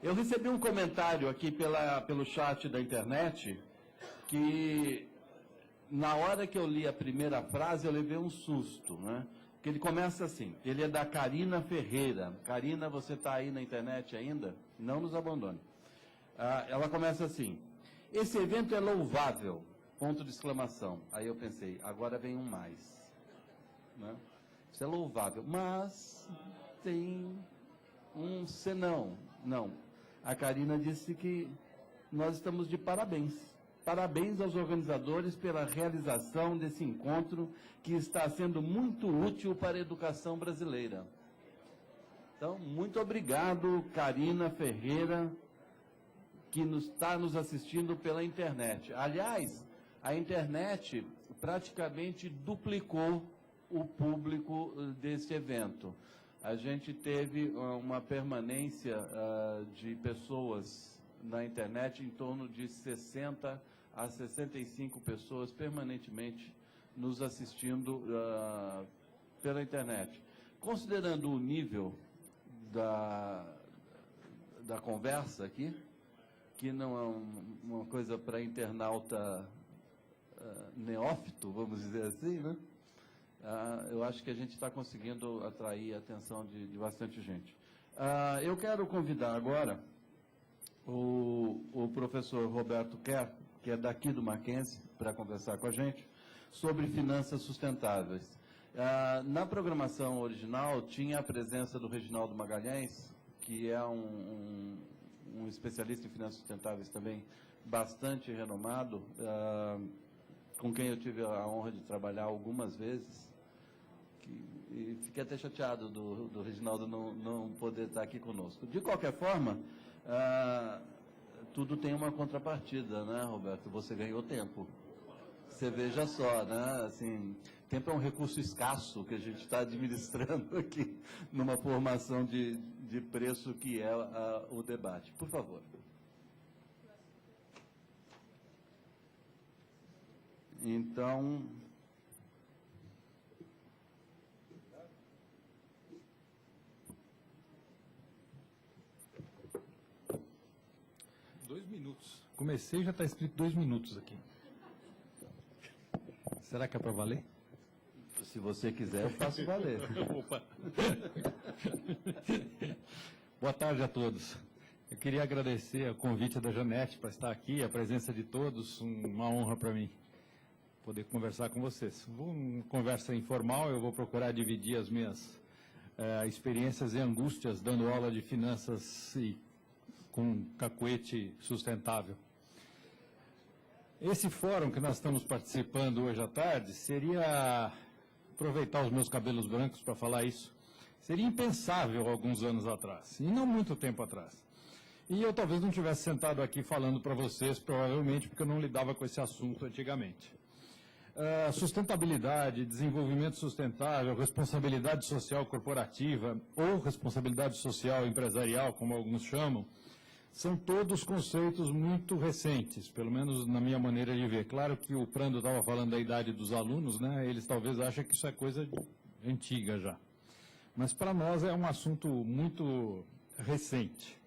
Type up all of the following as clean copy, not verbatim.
Eu recebi um comentário aqui pelo chat da internet que, na hora que eu li a primeira frase, eu levei um susto, né? Que ele começa assim, ele é da Karina Ferreira. Karina, você está aí na internet ainda? Não nos abandone. Ela começa assim, esse evento é louvável, ponto de exclamação. Aí eu pensei, agora vem um mais. Né? Isso é louvável, mas tem um senão. Não. A Karina disse que nós estamos de parabéns. Parabéns aos organizadores pela realização desse encontro que está sendo muito útil para a educação brasileira. Então, muito obrigado, Karina Ferreira, que está nos assistindo pela internet. Aliás, a internet praticamente duplicou o público desse evento. A gente teve uma permanência de pessoas na internet em torno de 60 a 65 pessoas permanentemente nos assistindo pela internet. Considerando o nível da conversa aqui, que não é uma coisa para internauta neófito, vamos dizer assim, né? Eu acho que a gente está conseguindo atrair a atenção de bastante gente. Eu quero convidar agora o professor Roberto Kerr, que é daqui do Mackenzie, para conversar com a gente sobre finanças sustentáveis. Na programação original, tinha a presença do Reginaldo Magalhães, que é um especialista em finanças sustentáveis também, bastante renomado, com quem eu tive a honra de trabalhar algumas vezes. E fiquei até chateado do Reginaldo não poder estar aqui conosco. De qualquer forma, tudo tem uma contrapartida, né, Roberto? Você ganhou tempo. Você veja só, né? Assim, tempo é um recurso escasso que a gente está administrando aqui numa formação de preço que é o debate. Por favor. Então... Comecei e já está escrito 2 minutos aqui. Será que é para valer? Se você quiser, eu faço valer. Opa! Boa tarde a todos. Eu queria agradecer o convite da Janete para estar aqui, a presença de todos, uma honra para mim poder conversar com vocês. Uma conversa informal, eu vou procurar dividir as minhas experiências e angústias dando aula de finanças e com cacuete sustentável. Esse fórum que nós estamos participando hoje à tarde seria, aproveitar os meus cabelos brancos para falar isso, seria impensável alguns anos atrás, e não muito tempo atrás. E eu talvez não tivesse sentado aqui falando para vocês, provavelmente porque eu não lidava com esse assunto antigamente. Sustentabilidade, desenvolvimento sustentável, responsabilidade social corporativa ou responsabilidade social empresarial, como alguns chamam, são todos conceitos muito recentes, pelo menos na minha maneira de ver. Claro que o Prando estava falando da idade dos alunos, né? Eles talvez achem que isso é coisa antiga já. Mas para nós é um assunto muito recente.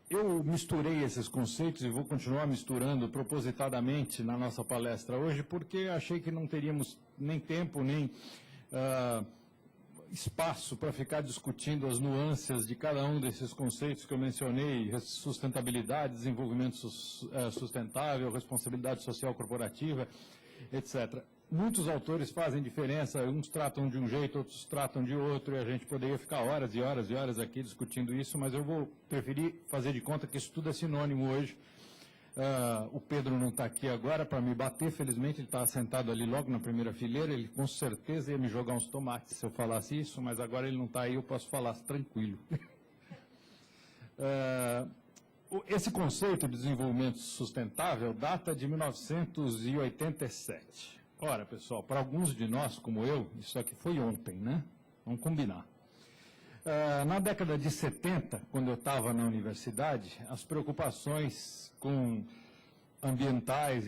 Eu misturei esses conceitos e vou continuar misturando propositadamente na nossa palestra hoje, porque achei que não teríamos nem tempo, nem espaço para ficar discutindo as nuances de cada um desses conceitos que eu mencionei, sustentabilidade, desenvolvimento sustentável, responsabilidade social corporativa, etc. Muitos autores fazem diferença, uns tratam de um jeito, outros tratam de outro, e a gente poderia ficar horas e horas e horas aqui discutindo isso, mas eu vou preferir fazer de conta que isso tudo é sinônimo hoje. O Pedro não está aqui agora para me bater, felizmente ele está sentado ali logo na primeira fileira, ele com certeza ia me jogar uns tomates se eu falasse isso, mas agora ele não está aí, eu posso falar tranquilo. Esse conceito de desenvolvimento sustentável data de 1987. Ora, pessoal, para alguns de nós, como eu, isso aqui foi ontem, né? Vamos combinar. Na década de 70, quando eu estava na universidade, as preocupações com ambientais,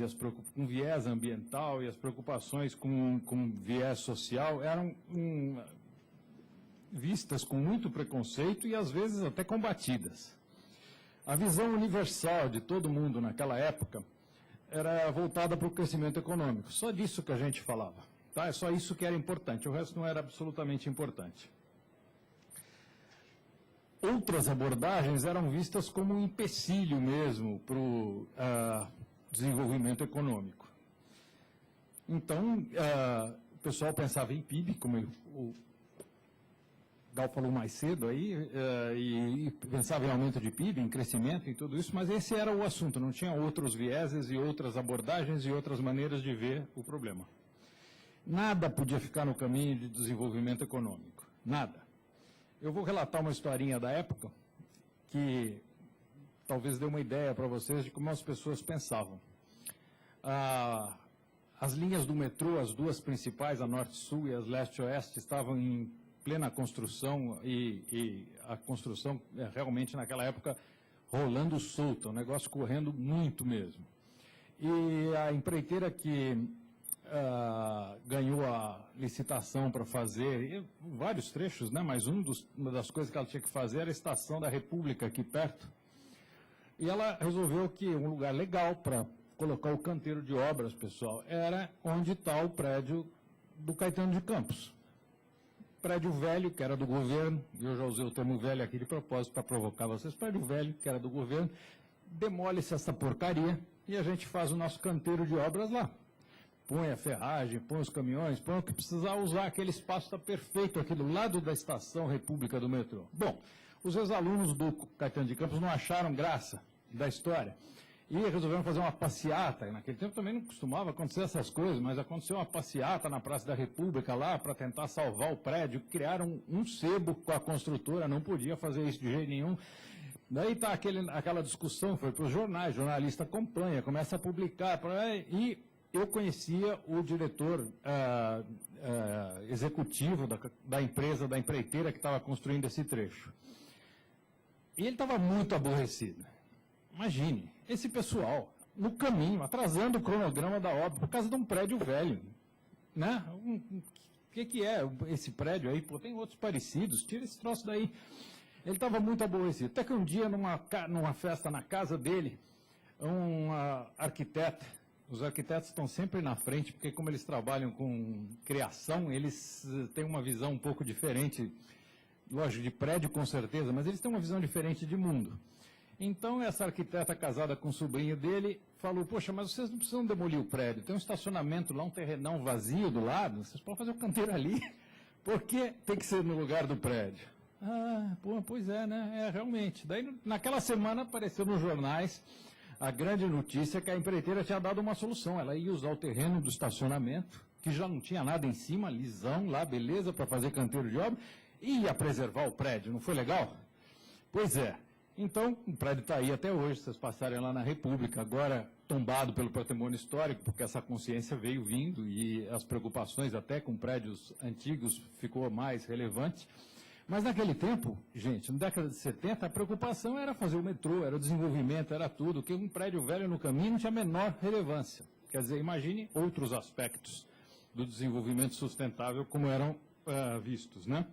com viés ambiental e as preocupações com viés social eram vistas com muito preconceito e, às vezes, até combatidas. A visão universal de todo mundo naquela época era voltada para o crescimento econômico. Só disso que a gente falava. Tá? É só isso que era importante, o resto não era absolutamente importante. Outras abordagens eram vistas como um empecilho mesmo para o desenvolvimento econômico. Então, o pessoal pensava em PIB, como o Gal falou mais cedo aí, e pensava em aumento de PIB, em crescimento, em tudo isso, mas esse era o assunto, não tinha outros vieses e outras abordagens e outras maneiras de ver o problema. Nada podia ficar no caminho de desenvolvimento econômico, nada. Eu vou relatar uma historinha da época que talvez dê uma ideia para vocês de como as pessoas pensavam. As linhas do metrô, as duas principais, a Norte-Sul e as Leste-Oeste, estavam em plena construção e a construção realmente naquela época rolando solta, o negócio correndo muito mesmo. E a empreiteira que ganhou a licitação para fazer vários trechos, né, mas uma das coisas que ela tinha que fazer era a Estação da República aqui perto. E ela resolveu que um lugar legal para colocar o canteiro de obras, pessoal, era onde está o prédio do Caetano de Campos. Prédio velho, que era do governo, e eu já usei o termo velho aqui de propósito para provocar vocês, prédio velho, que era do governo, demole-se essa porcaria e a gente faz o nosso canteiro de obras lá. Põe a ferragem, põe os caminhões, põe o que precisar usar, aquele espaço está perfeito aqui do lado da Estação República do metrô. Bom, os ex-alunos do Caetano de Campos não acharam graça da história e resolveram fazer uma passeata. Naquele tempo também não costumava acontecer essas coisas, mas aconteceu uma passeata na Praça da República lá para tentar salvar o prédio. Criaram um sebo com a construtora, não podia fazer isso de jeito nenhum. Daí está aquela discussão, foi para os jornais, jornalista acompanha, começa a publicar, e eu conhecia o diretor executivo da empresa, da empreiteira que estava construindo esse trecho. E ele estava muito aborrecido. Imagine, esse pessoal, no caminho, atrasando o cronograma da obra, por causa de um prédio velho. Né? O que é esse prédio aí? Pô, tem outros parecidos, tira esse troço daí. Ele estava muito aborrecido. Até que um dia, numa festa na casa dele, uma arquiteta, os arquitetos estão sempre na frente, porque como eles trabalham com criação, eles têm uma visão um pouco diferente, lógico, de prédio com certeza, mas eles têm uma visão diferente de mundo. Então, essa arquiteta casada com o sobrinho dele falou, poxa, mas vocês não precisam demolir o prédio, tem um estacionamento lá, um terrenão vazio do lado, vocês podem fazer o canteiro ali, por que tem que ser no lugar do prédio? Pois é, né? Realmente. Daí, naquela semana, apareceu nos jornais a grande notícia que a empreiteira tinha dado uma solução. Ela ia usar o terreno do estacionamento, que já não tinha nada em cima, lisão lá, beleza, para fazer canteiro de obra, e ia preservar o prédio. Não foi legal? Pois é. Então, o prédio está aí até hoje, vocês passarem lá na República, agora tombado pelo patrimônio histórico, porque essa consciência veio vindo e as preocupações até com prédios antigos ficou mais relevante. Mas naquele tempo, gente, na década de 70, a preocupação era fazer o metrô, era o desenvolvimento, era tudo, que um prédio velho no caminho não tinha a menor relevância. Quer dizer, imagine outros aspectos do desenvolvimento sustentável como eram vistos, né?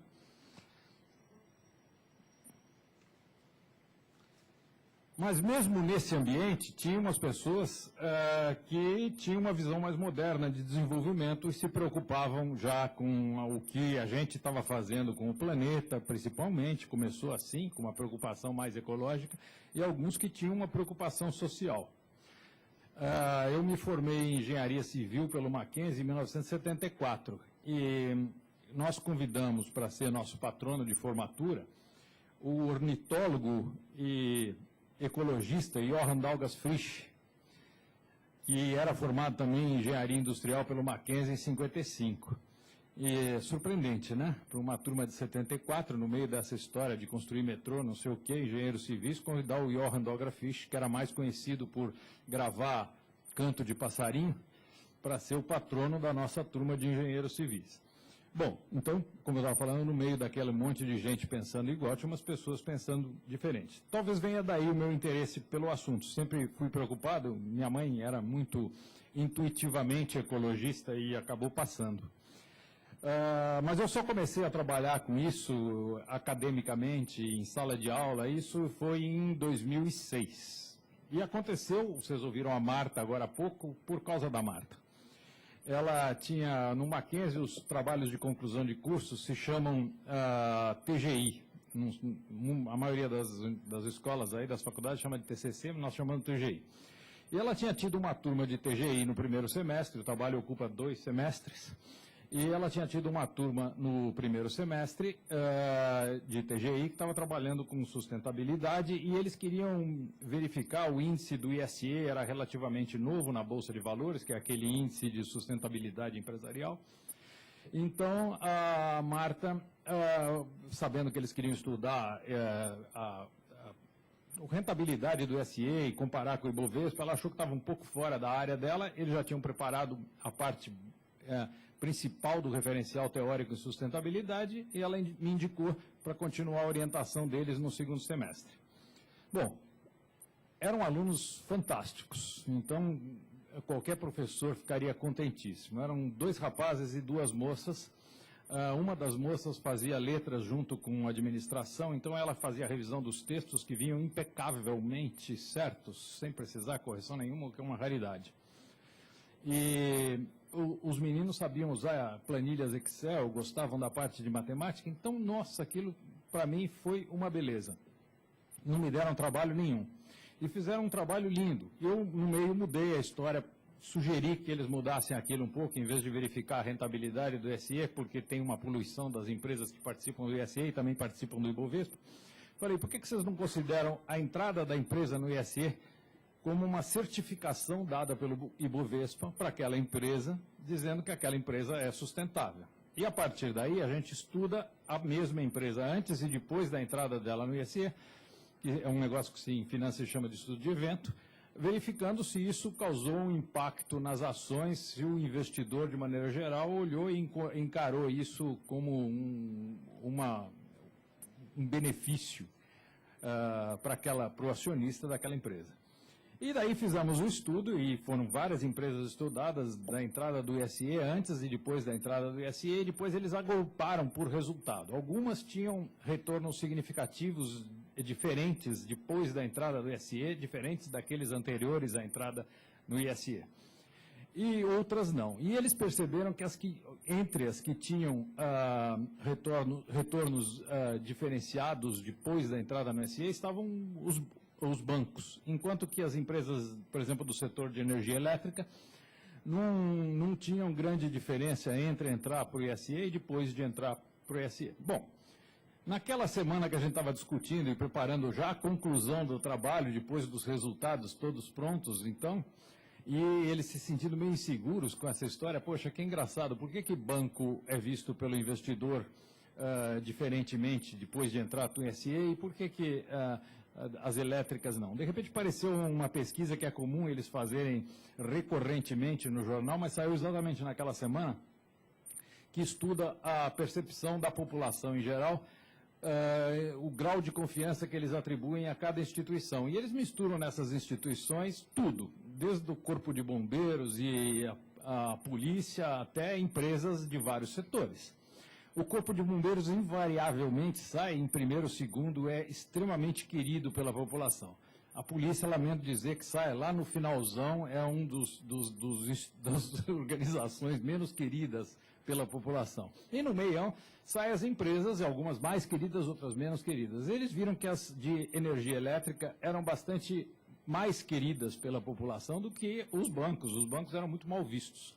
Mas mesmo nesse ambiente, tinha umas pessoas que tinham uma visão mais moderna de desenvolvimento e se preocupavam já com o que a gente estava fazendo com o planeta, principalmente, começou assim, com uma preocupação mais ecológica, e alguns que tinham uma preocupação social. Eu me formei em engenharia civil pelo Mackenzie em 1974, e nós convidamos para ser nosso patrono de formatura o ornitólogo e ecologista Johann Dalgas Frisch, que era formado também em engenharia industrial pelo Mackenzie em 55. E é surpreendente, né? Para uma turma de 74, no meio dessa história de construir metrô, não sei o quê, engenheiros civis, convidar o Johann Dalgas Frisch, que era mais conhecido por gravar canto de passarinho, para ser o patrono da nossa turma de engenheiros civis. Bom, então, como eu estava falando, no meio daquele monte de gente pensando igual, tinha umas pessoas pensando diferente. Talvez venha daí o meu interesse pelo assunto. Sempre fui preocupado, minha mãe era muito intuitivamente ecologista e acabou passando. Mas eu só comecei a trabalhar com isso academicamente, em sala de aula, isso foi em 2006. E aconteceu, vocês ouviram a Marta agora há pouco, por causa da Marta. Ela tinha, no Mackenzie, os trabalhos de conclusão de curso se chamam TGI. A maioria das escolas aí, das faculdades, chama de TCC, nós chamamos de TGI. E ela tinha tido uma turma de TGI no primeiro semestre, o trabalho ocupa 2 semestres, e ela tinha tido uma turma no primeiro semestre de TGI que estava trabalhando com sustentabilidade e eles queriam verificar o índice do ISE, era relativamente novo na Bolsa de Valores, que é aquele índice de sustentabilidade empresarial. Então, a Marta, sabendo que eles queriam estudar a rentabilidade do ISE e comparar com o Ibovespa, ela achou que estava um pouco fora da área dela, eles já tinham preparado a parte principal do referencial teórico em sustentabilidade e ela me indicou para continuar a orientação deles no segundo semestre. Bom, eram alunos fantásticos, então qualquer professor ficaria contentíssimo. Eram 2 rapazes e 2 moças. Uma das moças fazia letras junto com a administração, então ela fazia a revisão dos textos que vinham impecavelmente certos, sem precisar correção nenhuma, o que é uma raridade. E os meninos sabiam usar planilhas Excel, gostavam da parte de matemática, então, nossa, aquilo para mim foi uma beleza. Não me deram trabalho nenhum. E fizeram um trabalho lindo. Eu, no meio, mudei a história, sugeri que eles mudassem aquilo um pouco, em vez de verificar a rentabilidade do ISE, porque tem uma poluição das empresas que participam do ISE e também participam do Ibovespa. Falei, por que vocês não consideram a entrada da empresa no ISE como uma certificação dada pelo Ibovespa para aquela empresa, dizendo que aquela empresa é sustentável. E a partir daí a gente estuda a mesma empresa antes e depois da entrada dela no ISE, que é um negócio que em finanças se chama de estudo de evento, verificando se isso causou um impacto nas ações, se o investidor, de maneira geral, olhou e encarou isso como um benefício para o acionista daquela empresa. E daí fizemos um estudo, e foram várias empresas estudadas da entrada do ISE, antes e depois da entrada do ISE, e depois eles agruparam por resultado. Algumas tinham retornos significativos diferentes depois da entrada do ISE, diferentes daqueles anteriores à entrada no ISE. E outras não. E eles perceberam que entre as que tinham retornos diferenciados depois da entrada no ISE estavam os bancos, enquanto que as empresas, por exemplo, do setor de energia elétrica, não tinham grande diferença entre entrar para o ISE e depois de entrar para o ISE. Bom, naquela semana que a gente estava discutindo e preparando já a conclusão do trabalho, depois dos resultados todos prontos, então, e eles se sentindo meio inseguros com essa história, poxa, que engraçado, por que banco é visto pelo investidor diferentemente depois de entrar no ISE e por que as elétricas não? De repente apareceu uma pesquisa que é comum eles fazerem recorrentemente no jornal, mas saiu exatamente naquela semana, que estuda a percepção da população em geral, o grau de confiança que eles atribuem a cada instituição. E eles misturam nessas instituições tudo, desde o corpo de bombeiros e a polícia até empresas de vários setores. O corpo de bombeiros invariavelmente sai em primeiro ou segundo, é extremamente querido pela população. A polícia, lamento dizer que sai lá no finalzão, é um das organizações menos queridas pela população. E no meião saem as empresas, algumas mais queridas, outras menos queridas. Eles viram que as de energia elétrica eram bastante mais queridas pela população do que os bancos. Os bancos eram muito mal vistos.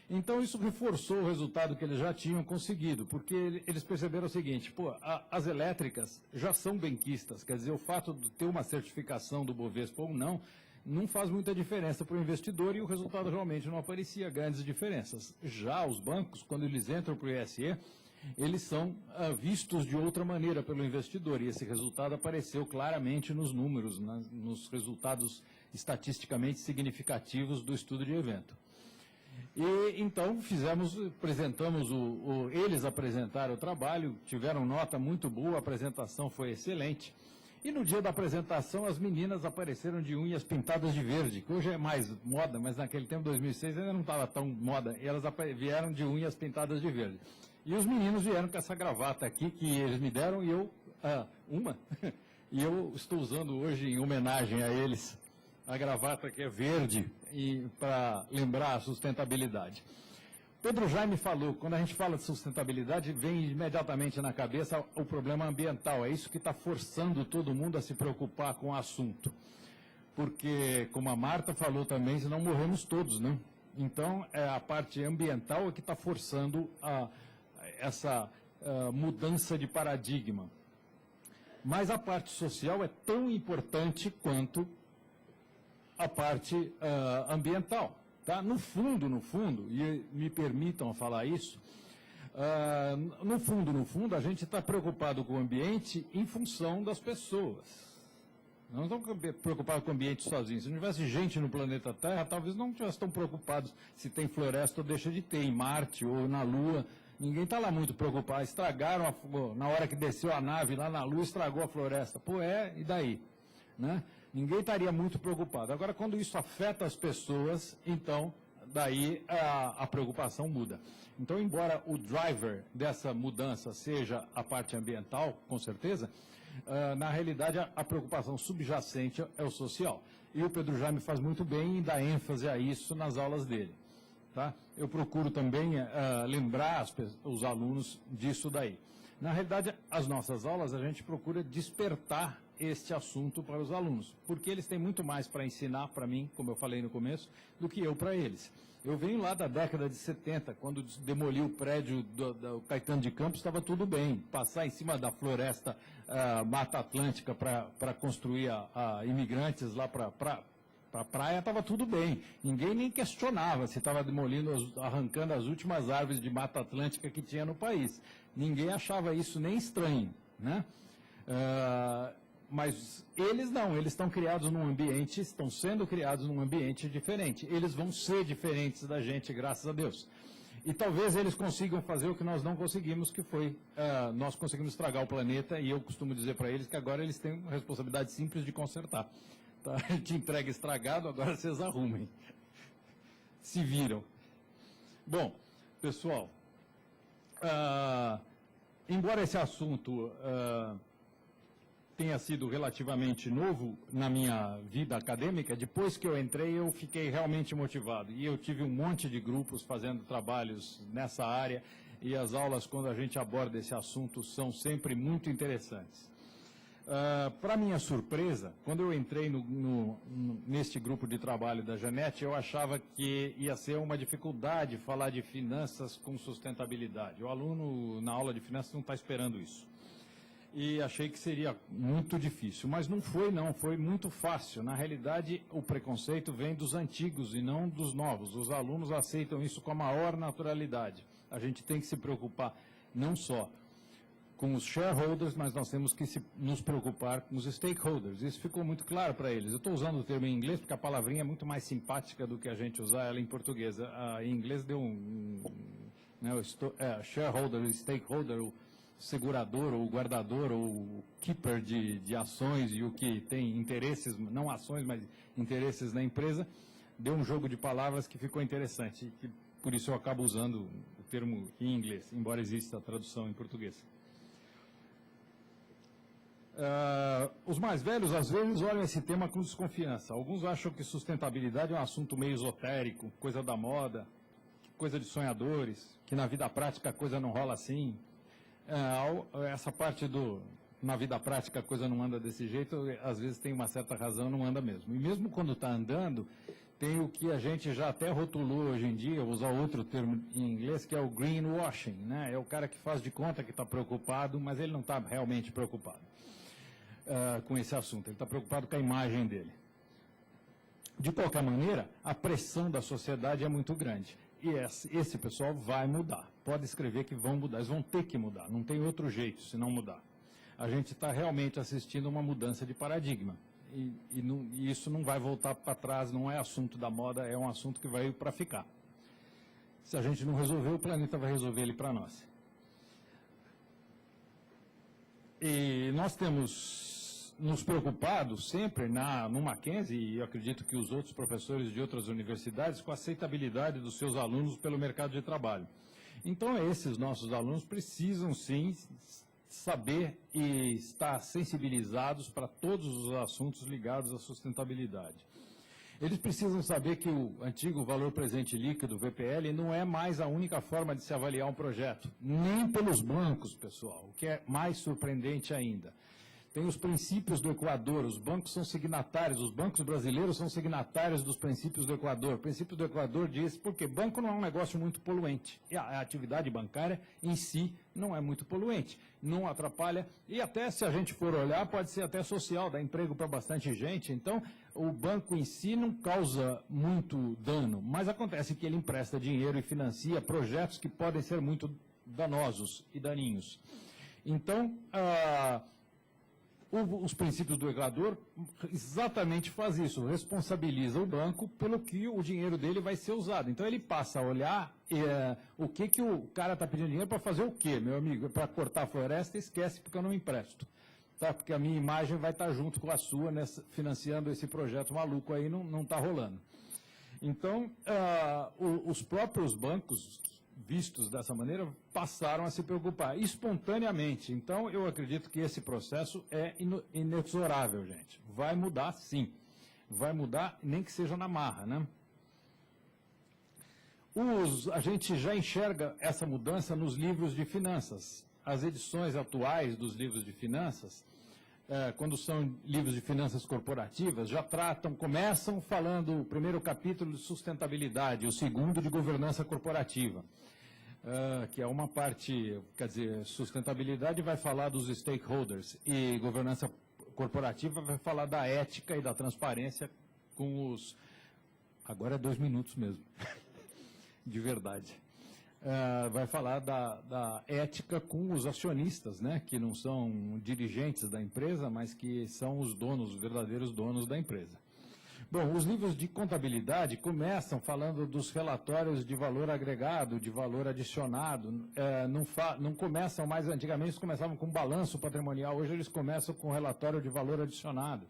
Então, isso reforçou o resultado que eles já tinham conseguido, porque eles perceberam o seguinte, as elétricas já são benquistas, quer dizer, o fato de ter uma certificação do Bovespa ou não faz muita diferença para o investidor e o resultado realmente não aparecia grandes diferenças. Já os bancos, quando eles entram para o ISE, eles são vistos de outra maneira pelo investidor, e esse resultado apareceu claramente nos números, nos resultados estatisticamente significativos do estudo de evento. E então apresentamos, eles apresentaram o trabalho, tiveram nota muito boa, a apresentação foi excelente. E no dia da apresentação, as meninas apareceram de unhas pintadas de verde, que hoje é mais moda, mas naquele tempo, 2006, ainda não estava tão moda, e elas vieram de unhas pintadas de verde. E os meninos vieram com essa gravata aqui, que eles me deram, e eu, e eu estou usando hoje, em homenagem a eles, a gravata que é verde, para lembrar a sustentabilidade. Pedro Jaime falou, quando a gente fala de sustentabilidade, vem imediatamente na cabeça o problema ambiental. É isso que está forçando todo mundo a se preocupar com o assunto. Porque, como a Marta falou também, senão morremos todos, né? Então, é a parte ambiental que está forçando essa mudança de paradigma. Mas a parte social é tão importante quanto a parte ambiental. Tá? No fundo, e me permitam falar isso, no fundo, a gente está preocupado com o ambiente em função das pessoas. Não estamos preocupados com o ambiente sozinhos. Se não tivesse gente no planeta Terra, talvez não estivesse tão preocupados se tem floresta ou deixa de ter, em Marte ou na Lua. Ninguém está lá muito preocupado. Estragaram, na hora que desceu a nave lá na Lua, estragou a floresta. Pô, e daí? Né? Ninguém estaria muito preocupado. Agora, quando isso afeta as pessoas, então, daí a preocupação muda. Então, embora o driver dessa mudança seja a parte ambiental, com certeza, na realidade, a preocupação subjacente é o social. E o Pedro Jaime faz muito bem em dar ênfase a isso nas aulas dele. Tá? Eu procuro também lembrar os alunos disso daí. Na realidade, as nossas aulas, a gente procura despertar este assunto para os alunos, porque eles têm muito mais para ensinar para mim, como eu falei no começo, do que eu para eles. Eu venho lá da década de 70, quando demoliu o prédio do Caetano de Campos, estava tudo bem. Passar em cima da floresta Mata Atlântica para construir imigrantes lá para a praia, estava tudo bem. Ninguém nem questionava se estava demolindo, arrancando as últimas árvores de Mata Atlântica que tinha no país. Ninguém achava isso nem estranho, né? Mas eles não, eles estão criados num ambiente, estão sendo criados num ambiente diferente. Eles vão ser diferentes da gente, graças a Deus. E talvez eles consigam fazer o que nós não conseguimos, que foi, nós conseguimos estragar o planeta, e eu costumo dizer para eles que agora eles têm uma responsabilidade simples de consertar. Tá? A gente entrega estragado, agora vocês arrumem. Se viram. Bom, pessoal, embora esse assunto tenha sido relativamente novo na minha vida acadêmica, depois que eu entrei eu fiquei realmente motivado. E eu tive um monte de grupos fazendo trabalhos nessa área, e as aulas, quando a gente aborda esse assunto, são sempre muito interessantes. Para minha surpresa, quando eu entrei neste grupo de trabalho da Janete, eu achava que ia ser uma dificuldade falar de finanças com sustentabilidade. O aluno, na aula de finanças, não está esperando isso. E achei que seria muito difícil, mas não, foi muito fácil. Na realidade, o preconceito vem dos antigos e não dos novos. Os alunos aceitam isso com a maior naturalidade. A gente tem que se preocupar não só com os shareholders, mas nós temos que nos preocupar com os stakeholders. Isso ficou muito claro para eles. Eu estou usando o termo em inglês porque a palavrinha é muito mais simpática do que a gente usar ela em português. Em inglês deu shareholder, stakeholder, o segurador, ou guardador, ou keeper de ações, e o que tem interesses, não ações, mas interesses na empresa, deu um jogo de palavras que ficou interessante, e que, por isso eu acabo usando o termo em inglês, embora exista a tradução em português. Os mais velhos, às vezes, olham esse tema com desconfiança. Alguns acham que sustentabilidade é um assunto meio esotérico, coisa da moda, coisa de sonhadores, que na vida prática a coisa não rola assim. Essa parte na vida prática a coisa não anda desse jeito, às vezes tem uma certa razão, não anda mesmo. E mesmo quando está andando, tem o que a gente já até rotulou hoje em dia, vou usar outro termo em inglês, que é o greenwashing, né? É o cara que faz de conta que está preocupado, mas ele não está realmente preocupado com esse assunto, ele está preocupado com a imagem dele. De qualquer maneira, a pressão da sociedade é muito grande. E esse pessoal vai mudar. Pode escrever que vão mudar. Eles vão ter que mudar. Não tem outro jeito se não mudar. A gente está realmente assistindo uma mudança de paradigma. E isso não vai voltar para trás, não é assunto da moda, é um assunto que vai para ficar. Se a gente não resolver, o planeta vai resolver ele para nós. E nós temos nos preocupado sempre no Mackenzie, e eu acredito que os outros professores de outras universidades, com a aceitabilidade dos seus alunos pelo mercado de trabalho. Então, esses nossos alunos precisam, sim, saber e estar sensibilizados para todos os assuntos ligados à sustentabilidade. Eles precisam saber que o antigo valor presente líquido, VPL, não é mais a única forma de se avaliar um projeto, nem pelos bancos, pessoal, o que é mais surpreendente ainda. Tem os princípios do Equador, os bancos são signatários, os bancos brasileiros são signatários dos princípios do Equador. O princípio do Equador diz, porque banco não é um negócio muito poluente, e a atividade bancária em si não é muito poluente, não atrapalha, e até se a gente for olhar, pode ser até social, dá emprego para bastante gente, então o banco em si não causa muito dano, mas acontece que ele empresta dinheiro e financia projetos que podem ser muito danosos e daninhos. Então, os princípios do Equador exatamente faz isso, responsabiliza o banco pelo que o dinheiro dele vai ser usado. Então ele passa a olhar o que o cara está pedindo dinheiro para fazer o quê, meu amigo? Para cortar a floresta, esquece porque eu não empresto. Tá? Porque a minha imagem vai estar junto com a sua financiando esse projeto maluco aí, não está rolando. Então, os próprios bancos, vistos dessa maneira, passaram a se preocupar espontaneamente. Então, eu acredito que esse processo é inexorável, gente. Vai mudar, sim. Vai mudar, nem que seja na marra, né? A gente já enxerga essa mudança nos livros de finanças. As edições atuais dos livros de finanças, quando são livros de finanças corporativas, já começam falando o primeiro capítulo de sustentabilidade, o segundo de governança corporativa. Que é uma parte, quer dizer, sustentabilidade vai falar dos stakeholders e governança corporativa vai falar da ética e da transparência com os... Agora é 2 minutos mesmo, de verdade. Vai falar da ética com os acionistas, né, que não são dirigentes da empresa, mas que são os donos, os verdadeiros donos da empresa. Bom, os livros de contabilidade começam falando dos relatórios de valor agregado, de valor adicionado, não começam mais, antigamente eles começavam com balanço patrimonial, hoje eles começam com relatório de valor adicionado,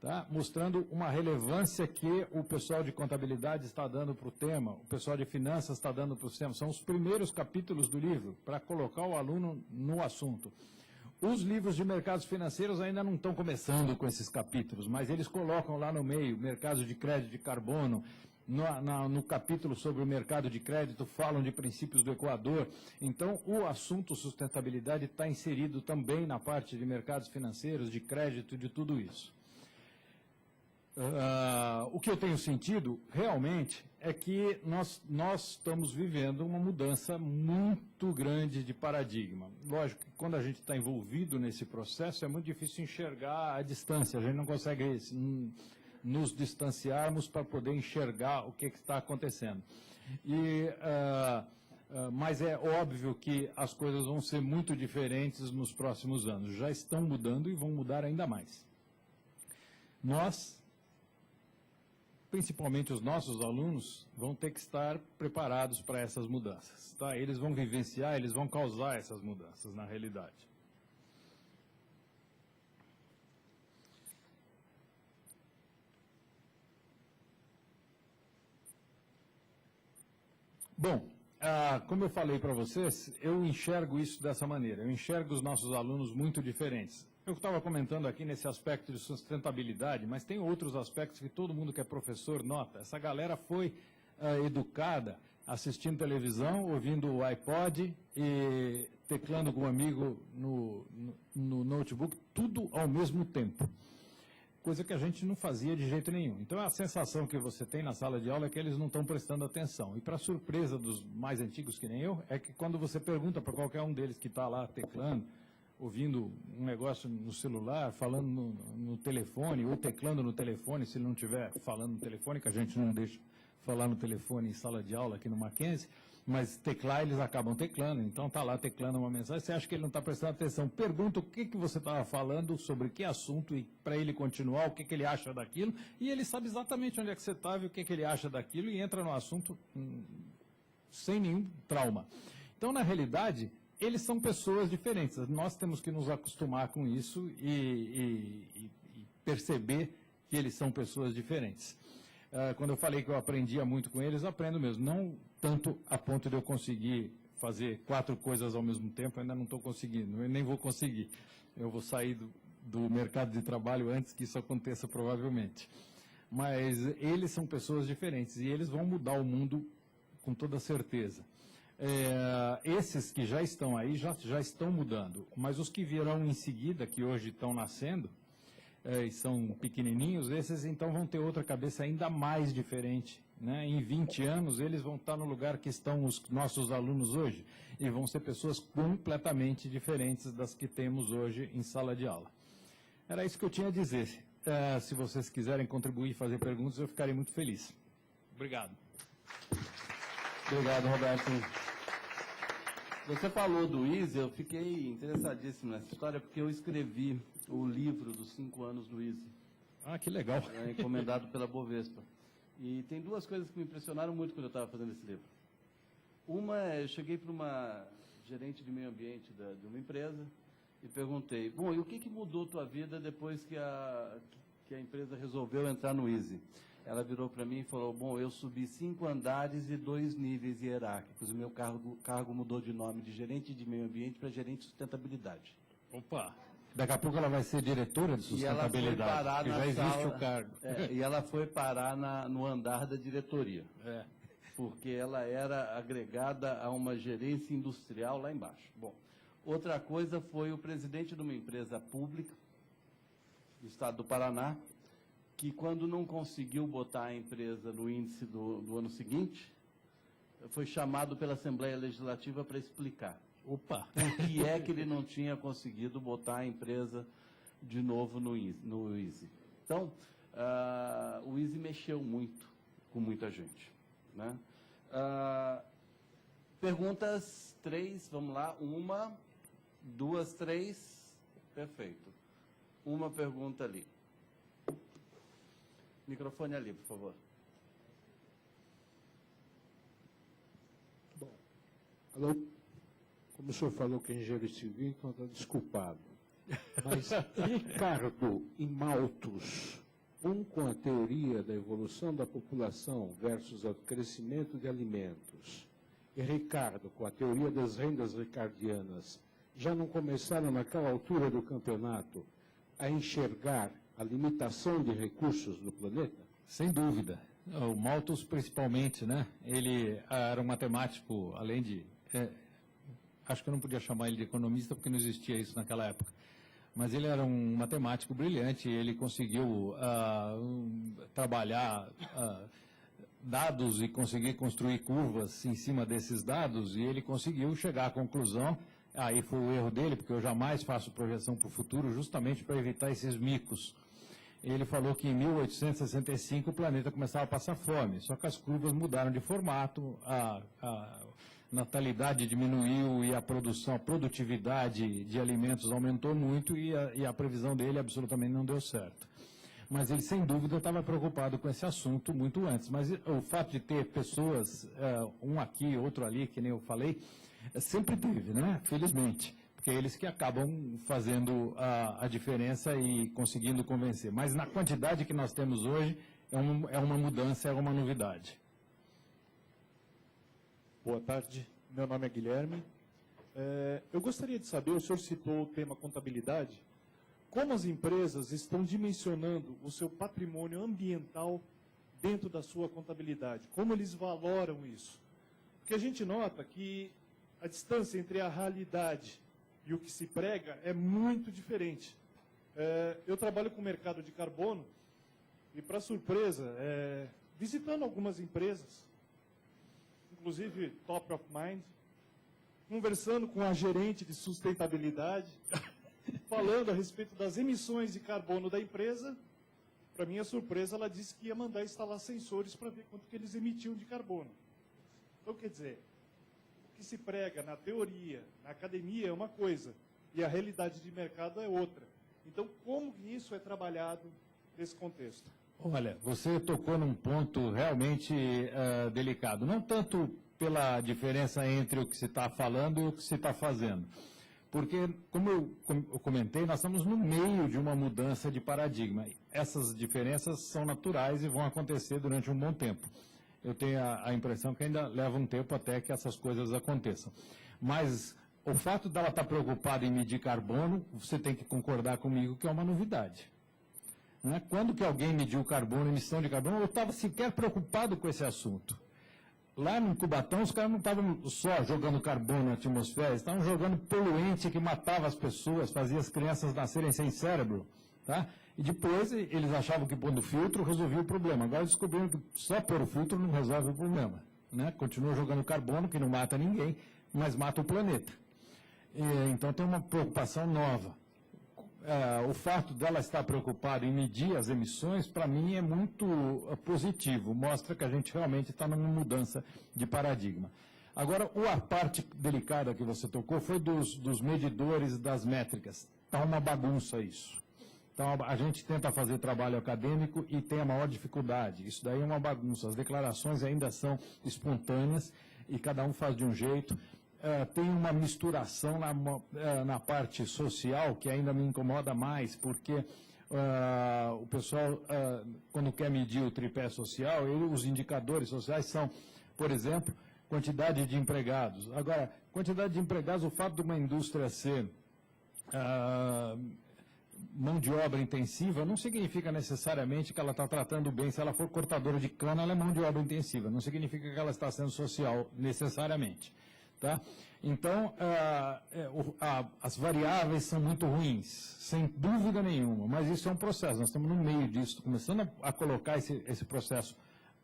tá? Mostrando uma relevância que o pessoal de contabilidade está dando para o tema, o pessoal de finanças está dando para o tema, são os primeiros capítulos do livro, para colocar o aluno no assunto. Os livros de mercados financeiros ainda não estão começando com esses capítulos, mas eles colocam lá no meio, mercado de crédito de carbono, no capítulo sobre o mercado de crédito, falam de princípios do Equador. Então, o assunto sustentabilidade está inserido também na parte de mercados financeiros, de crédito, de tudo isso. O que eu tenho sentido, realmente, é que nós estamos vivendo uma mudança muito grande de paradigma. Lógico que quando a gente está envolvido nesse processo, é muito difícil enxergar a distância, a gente não consegue nos distanciarmos para poder enxergar o que está acontecendo. Mas é óbvio que as coisas vão ser muito diferentes nos próximos anos. Já estão mudando e vão mudar ainda mais. Principalmente os nossos alunos, vão ter que estar preparados para essas mudanças. Tá? Eles vão vivenciar, eles vão causar essas mudanças na realidade. Bom, como eu falei para vocês, eu enxergo isso dessa maneira. Eu enxergo os nossos alunos muito diferentes. Eu estava comentando aqui nesse aspecto de sustentabilidade, mas tem outros aspectos que todo mundo que é professor nota. Essa galera foi educada assistindo televisão, ouvindo o iPod e teclando com um amigo no notebook, tudo ao mesmo tempo. Coisa que a gente não fazia de jeito nenhum. Então, a sensação que você tem na sala de aula é que eles não estão prestando atenção. E, para surpresa dos mais antigos que nem eu, é que quando você pergunta para qualquer um deles que está lá teclando, ouvindo um negócio no celular, falando no telefone, ou teclando no telefone, se ele não estiver falando no telefone, que a gente não deixa falar no telefone em sala de aula aqui no Mackenzie, mas teclar eles acabam teclando, então está lá teclando uma mensagem, você acha que ele não está prestando atenção, pergunta o que você estava falando, sobre que assunto, e para ele continuar, o que ele acha daquilo, e ele sabe exatamente onde é que você estava e o que ele acha daquilo, e entra no assunto sem nenhum trauma. Então, na realidade, eles são pessoas diferentes. Nós temos que nos acostumar com isso e perceber que eles são pessoas diferentes. Quando eu falei que eu aprendia muito com eles, eu aprendo mesmo. Não tanto a ponto de eu conseguir fazer 4 coisas ao mesmo tempo, eu ainda não estou conseguindo, eu nem vou conseguir. Eu vou sair do mercado de trabalho antes que isso aconteça, provavelmente. Mas eles são pessoas diferentes e eles vão mudar o mundo com toda certeza. Esses que já estão aí, já estão mudando, mas os que virão em seguida, que hoje estão nascendo, e são pequenininhos, esses então vão ter outra cabeça ainda mais diferente, né? Em 20 anos, eles vão estar no lugar que estão os nossos alunos hoje, e vão ser pessoas completamente diferentes das que temos hoje em sala de aula. Era isso que eu tinha a dizer. Se vocês quiserem contribuir e fazer perguntas, eu ficarei muito feliz. Obrigado. Obrigado, Roberto. Você falou do Easy, eu fiquei interessadíssimo nessa história, porque eu escrevi o livro dos 5 anos do Easy. Ah, que legal. Encomendado pela Bovespa. E tem 2 coisas que me impressionaram muito quando eu estava fazendo esse livro. Uma, eu cheguei para uma gerente de meio ambiente de uma empresa e perguntei, bom, e o que mudou tua vida depois que a empresa resolveu entrar no Easy? Ela virou para mim e falou, bom, eu subi 5 andares e 2 níveis hierárquicos. O meu cargo mudou de nome de gerente de meio ambiente para gerente de sustentabilidade. Opa! Daqui a pouco ela vai ser diretora de sustentabilidade, porque já existe o cargo. E ela foi parar no andar da diretoria, porque ela era agregada a uma gerência industrial lá embaixo. Bom, outra coisa foi o presidente de uma empresa pública do estado do Paraná, que quando não conseguiu botar a empresa no índice do ano seguinte, foi chamado pela Assembleia Legislativa para explicar. Opa! Por que é que ele não tinha conseguido botar a empresa de novo no Easy. Então, o Easy mexeu muito com muita gente, né? Perguntas 3, vamos lá. 1, 2, 3. Perfeito. Uma pergunta ali. Microfone ali, por favor. Bom, alô? Como o senhor falou que é engenheiro civil, então está desculpado. Mas Ricardo e Malthus, um com a teoria da evolução da população versus o crescimento de alimentos, e Ricardo com a teoria das rendas ricardianas, já não começaram naquela altura do campeonato a enxergar a limitação de recursos do planeta? Sem dúvida. O Malthus, principalmente, né? Ele era um matemático, além de... acho que eu não podia chamar ele de economista, porque não existia isso naquela época. Mas ele era um matemático brilhante, ele conseguiu trabalhar dados e conseguir construir curvas em cima desses dados, e ele conseguiu chegar à conclusão, aí foi o erro dele, porque eu jamais faço projeção para o futuro, justamente para evitar esses micos. Ele falou que em 1865 o planeta começava a passar fome, só que as curvas mudaram de formato, a natalidade diminuiu e a produtividade de alimentos aumentou muito e a previsão dele absolutamente não deu certo. Mas ele, sem dúvida, estava preocupado com esse assunto muito antes. Mas o fato de ter pessoas, um aqui, outro ali, que nem eu falei, sempre teve, né? Felizmente. Porque é eles que acabam fazendo a diferença e conseguindo convencer. Mas na quantidade que nós temos hoje, é uma mudança, é uma novidade. Boa tarde, meu nome é Guilherme. Eu gostaria de saber, o senhor citou o tema contabilidade, como as empresas estão dimensionando o seu patrimônio ambiental dentro da sua contabilidade? Como eles valoram isso? Porque a gente nota que a distância entre a realidade e o que se prega é muito diferente. Eu trabalho com o mercado de carbono e, para surpresa, visitando algumas empresas, inclusive top of mind, conversando com a gerente de sustentabilidade, falando a respeito das emissões de carbono da empresa. Para minha surpresa, ela disse que ia mandar instalar sensores para ver quanto que eles emitiam de carbono. Então, quer dizer, o que se prega na teoria, na academia é uma coisa, e a realidade de mercado é outra. Então, como isso é trabalhado nesse contexto? Olha, você tocou num ponto realmente delicado. Não tanto pela diferença entre o que se está falando e o que se está fazendo. Porque, como eu comentei, nós estamos no meio de uma mudança de paradigma. Essas diferenças são naturais e vão acontecer durante um bom tempo. Eu tenho a impressão que ainda leva um tempo até que essas coisas aconteçam. Mas o fato dela estar preocupada em medir carbono, você tem que concordar comigo que é uma novidade. Né? Quando que alguém mediu carbono, emissão de carbono, eu estava sequer preocupado com esse assunto. Lá no Cubatão, os caras não estavam só jogando carbono na atmosfera, estavam jogando poluente que matava as pessoas, fazia as crianças nascerem sem cérebro. Tá? E depois eles achavam que pondo filtro resolvia o problema. Agora descobriram que só pôr o filtro não resolve o problema. Né? Continua jogando carbono, que não mata ninguém, mas mata o planeta. Então tem uma preocupação nova. O fato dela estar preocupada em medir as emissões, para mim, é muito positivo. Mostra que a gente realmente está numa mudança de paradigma. Agora, a parte delicada que você tocou foi dos medidores das métricas. Está uma bagunça isso. Então, a gente tenta fazer trabalho acadêmico e tem a maior dificuldade. Isso daí é uma bagunça. As declarações ainda são espontâneas e cada um faz de um jeito. Tem uma misturação na parte social que ainda me incomoda mais, porque o pessoal, quando quer medir o tripé social, os indicadores sociais são, por exemplo, quantidade de empregados. Agora, quantidade de empregados, o fato de uma indústria ser mão de obra intensiva não significa necessariamente que ela está tratando bem. Se ela for cortadora de cana, ela é mão de obra intensiva. Não significa que ela está sendo social necessariamente. Tá? Então, as variáveis são muito ruins, sem dúvida nenhuma, mas isso é um processo, nós estamos no meio disso, começando a colocar esse processo.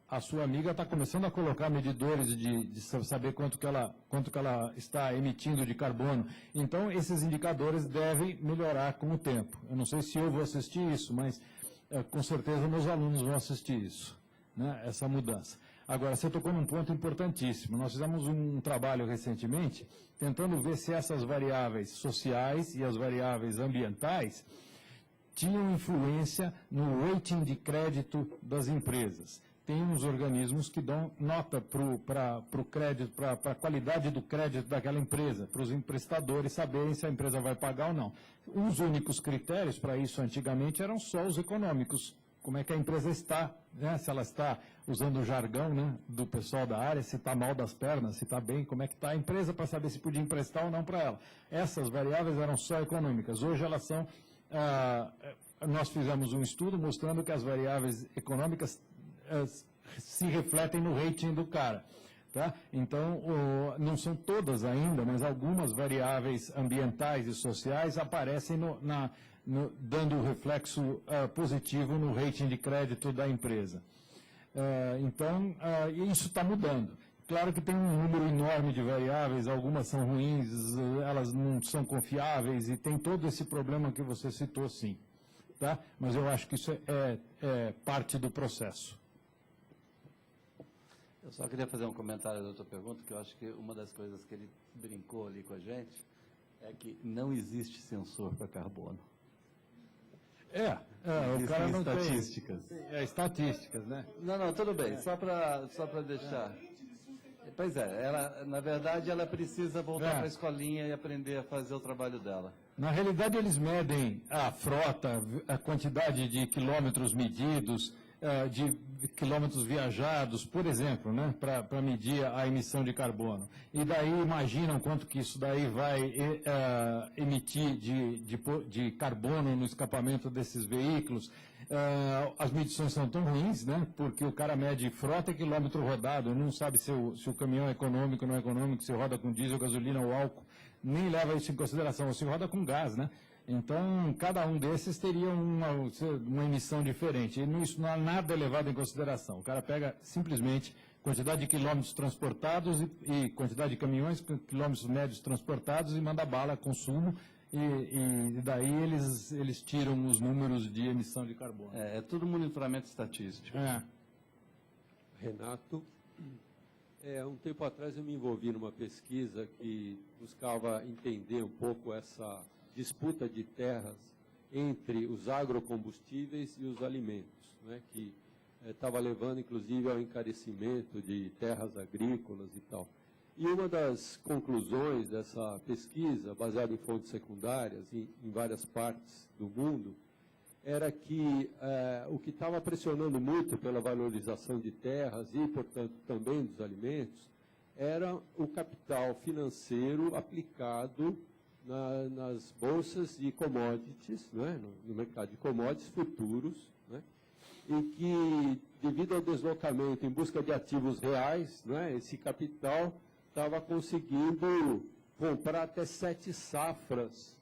A sua amiga está começando a colocar medidores de saber quanto que ela está emitindo de carbono. Então, esses indicadores devem melhorar com o tempo. Eu não sei se eu vou assistir isso, mas com certeza meus alunos vão assistir isso, né, essa mudança. Agora, você tocou num ponto importantíssimo. Nós fizemos um trabalho recentemente tentando ver se essas variáveis sociais e as variáveis ambientais tinham influência no rating de crédito das empresas. Tem uns organismos que dão nota para o crédito, para a qualidade do crédito daquela empresa, para os emprestadores saberem se a empresa vai pagar ou não. Os únicos critérios para isso antigamente eram só os econômicos. Como é que a empresa está, né? Se ela está usando o jargão, né, do pessoal da área, se está mal das pernas, se está bem, como é que está a empresa para saber se podia emprestar ou não para ela. Essas variáveis eram só econômicas. Hoje elas são, nós fizemos um estudo mostrando que as variáveis econômicas se refletem no rating do cara. Tá? Então, não são todas ainda, mas algumas variáveis ambientais e sociais aparecem dando reflexo positivo no rating de crédito da empresa. Então, isso está mudando. Claro que tem um número enorme de variáveis, algumas são ruins, elas não são confiáveis, e tem todo esse problema que você citou, sim. Tá? Mas eu acho que isso é parte do processo. Eu só queria fazer um comentário da tua pergunta, que eu acho que uma das coisas que ele brincou ali com a gente é que não existe sensor para carbono. O cara não estatísticas. tem estatísticas, né? Não, tudo bem, só para deixar. Pois é, na verdade, ela precisa voltar para a escolinha e aprender a fazer o trabalho dela. Na realidade, eles medem a frota, a quantidade de quilômetros medidos, de quilômetros viajados, por exemplo, né, para medir a emissão de carbono. E daí imaginam quanto que isso daí vai emitir de carbono no escapamento desses veículos. As medições são tão ruins, né, porque o cara mede frota e quilômetro rodado, não sabe se o caminhão é econômico ou não é econômico, se roda com diesel, gasolina ou álcool, nem leva isso em consideração, se roda com gás, né? Então, cada um desses teria uma emissão diferente. E isso não há nada levado em consideração. O cara pega simplesmente quantidade de quilômetros transportados e quantidade de caminhões, quilômetros médios transportados, e manda bala, consumo, e daí eles tiram os números de emissão de carbono. É tudo monitoramento estatístico. Renato, um tempo atrás eu me envolvi numa pesquisa que buscava entender um pouco essa disputa de terras entre os agrocombustíveis e os alimentos, né, que estava levando, inclusive, ao encarecimento de terras agrícolas e tal. E uma das conclusões dessa pesquisa, baseada em fontes secundárias, em várias partes do mundo, era que o que estava pressionando muito pela valorização de terras e, portanto, também dos alimentos, era o capital financeiro aplicado nas bolsas de commodities, né, no mercado de commodities futuros, né, e que, devido ao deslocamento em busca de ativos reais, né, esse capital estava conseguindo comprar até 7 safras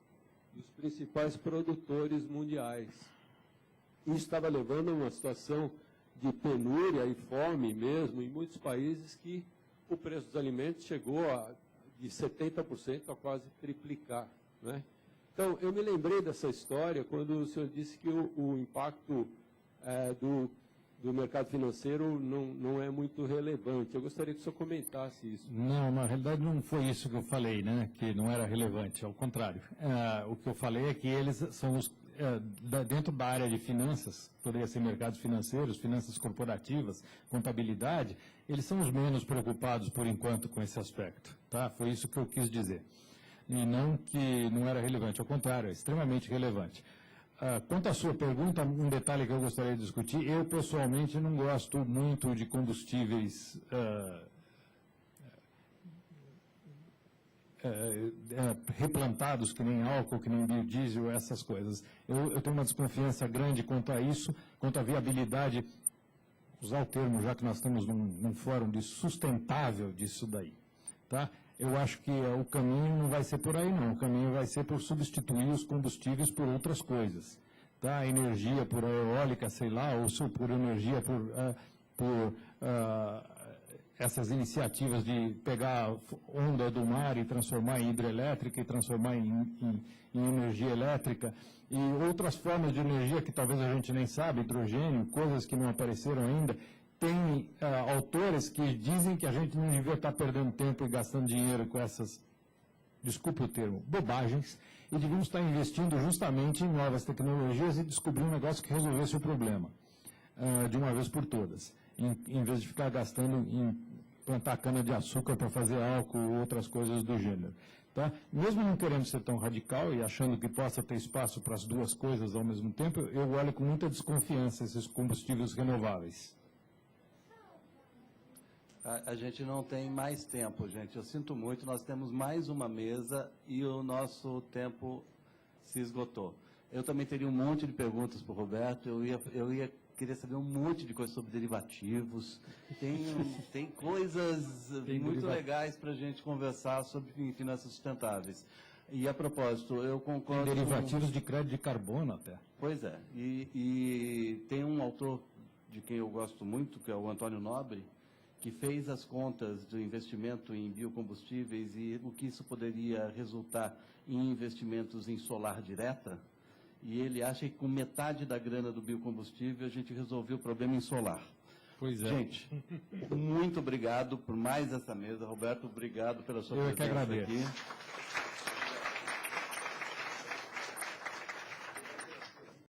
dos principais produtores mundiais. Isso estava levando a uma situação de penúria e fome mesmo em muitos países, que o preço dos alimentos chegou de 70% a quase triplicar, né? Então, eu me lembrei dessa história quando o senhor disse que o impacto do mercado financeiro não é muito relevante. Eu gostaria que o senhor comentasse isso. Não, na realidade não foi isso que eu falei, né, que não era relevante, ao contrário. O que eu falei é que eles são dentro da área de finanças, poderia ser mercados financeiros, finanças corporativas, contabilidade, eles são os menos preocupados, por enquanto, com esse aspecto. Tá? Foi isso que eu quis dizer. E não que não era relevante, ao contrário, é extremamente relevante. Quanto à sua pergunta, um detalhe que eu gostaria de discutir, eu pessoalmente não gosto muito de combustíveis replantados, que nem álcool, que nem biodiesel, essas coisas. Eu tenho uma desconfiança grande quanto a isso, quanto à viabilidade, usar o termo, já que nós estamos num fórum de sustentável disso daí. Tá? Eu acho que o caminho não vai ser por aí, não. O caminho vai ser por substituir os combustíveis por outras coisas. Tá? Energia por eólica, sei lá, ou por energia por essas iniciativas de pegar onda do mar e transformar em hidrelétrica e transformar em energia elétrica, e outras formas de energia que talvez a gente nem sabe, hidrogênio, coisas que não apareceram ainda. Tem autores que dizem que a gente não devia estar perdendo tempo e gastando dinheiro com essas, desculpe o termo, bobagens, e devíamos estar investindo justamente em novas tecnologias e descobrir um negócio que resolvesse o problema, de uma vez por todas, em vez de ficar gastando em plantar cana-de-açúcar para fazer álcool ou outras coisas do gênero. Tá? Mesmo não querendo ser tão radical e achando que possa ter espaço para as duas coisas ao mesmo tempo, eu olho com muita desconfiança esses combustíveis renováveis. A gente não tem mais tempo, gente. Eu sinto muito, nós temos mais uma mesa e o nosso tempo se esgotou. Eu também teria um monte de perguntas para o Roberto, eu queria saber um monte de coisas sobre derivativos. Tem coisas muito legais para a gente conversar sobre finanças sustentáveis. E, a propósito, eu concordo... Tem derivativos de crédito de carbono até. Pois é. E tem um autor de quem eu gosto muito, que é o Antônio Nobre, que fez as contas do investimento em biocombustíveis e o que isso poderia resultar em investimentos em solar direta, e ele acha que com metade da grana do biocombustível a gente resolveu o problema em solar. Pois é. Gente, muito obrigado por mais essa mesa. Roberto, obrigado pela sua presença aqui.